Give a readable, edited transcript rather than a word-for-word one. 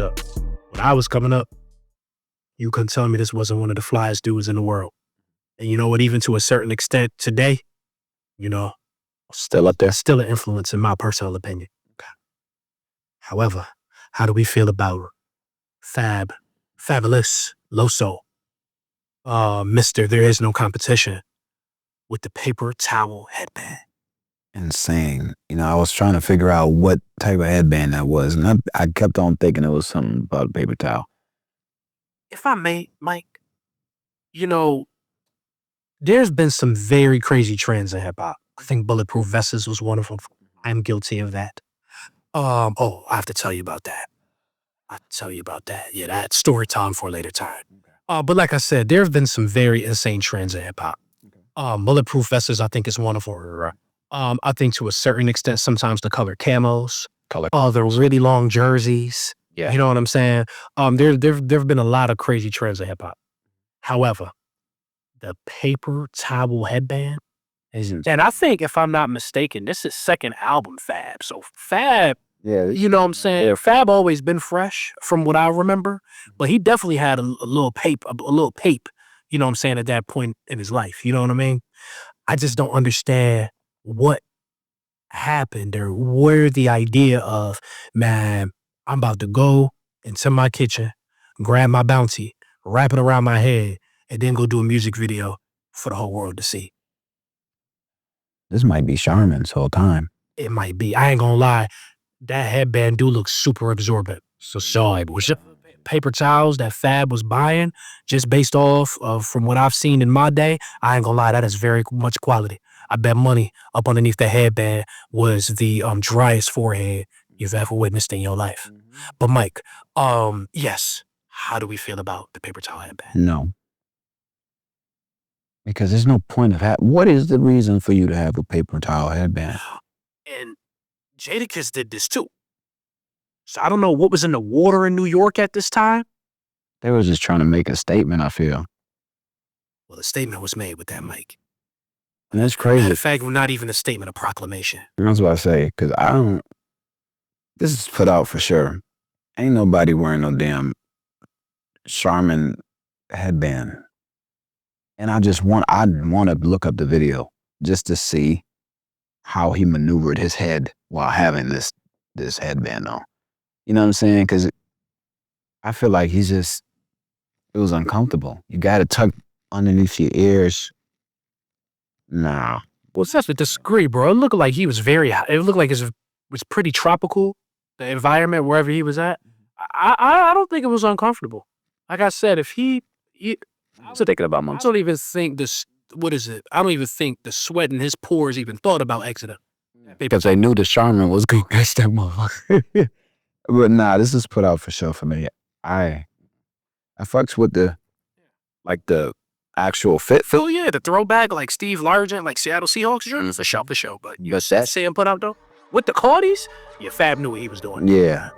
messed up. When I was coming up, you couldn't tell me this wasn't one of the flyest dudes in the world. And you know what? Even to a certain extent today, you know, Still up there. still an influence in my personal opinion. However, how do we feel about Fabolous, Loso, Mr. There Is No Competition with the paper towel headband? Insane. You know, I was trying to figure out what type of headband that was, and I kept on thinking it was something about a paper towel. If I may, Mike, you know, there's been some very crazy trends in hip hop. I think bulletproof vests was one of them. I'm guilty of that. Oh, I have to tell you about that. Yeah, that's story time for a later time. But like I said, there have been some very insane trends in hip hop. Bulletproof vests, I think, is one of them. I think to a certain extent, sometimes the color camos, the really long jerseys. Yeah. You know what I'm saying? There've been a lot of crazy trends in hip hop. However, the paper towel headband, and I think, if I'm not mistaken, this is second album Fab. So Fab, Yeah. you know what I'm saying? Yeah. Fab always been fresh from what I remember, but he definitely had a little pape, you know what I'm saying, at that point in his life. You know what I mean? I just don't understand what happened or where the idea of, man, I'm about to go into my kitchen, grab my bounty, wrap it around my head, and then go do a music video for the whole world to see. This might be Charmin's whole time. It might be. I ain't gonna lie. That headband do look super absorbent. So it was just paper towels that Fab was buying, just based off of from what I've seen in my day. I ain't gonna lie, that is very much quality. I bet money up underneath the headband was the driest forehead you've ever witnessed in your life. But Mike, yes, how do we feel about the paper towel headband? No. Because there's no point of what is the reason for you to have a paper towel headband? And Jadakiss did this too. So I don't know what was in the water in New York at this time. They were just trying to make a statement, I feel. Well, the statement was made with that mic. And that's crazy. In fact, not even a statement, a proclamation. That's what I say, because this is put out for sure. Ain't nobody wearing no damn Charmin headband. And I want to look up the video just to see how he maneuvered his head while having this headband on. You know what I'm saying? Because I feel like it was uncomfortable. You got to tuck underneath your ears. Nah. Well, that's to disagree, bro. It looked like he was it looked like it was pretty tropical, the environment wherever he was at. I don't think it was uncomfortable. Like I said, I was thinking about months. I don't even think I don't even think the sweat in his pores even thought about exiting. Because they knew the Charmin was going to catch that motherfucker. But nah, this is put out for sure for me. I fucks with the actual fit. Oh yeah, the throwback, like Steve Largent, like Seattle Seahawks jerseys, for sure. But you got that Sam put out though? With the Cardis? Yeah, Fab knew what he was doing. Yeah.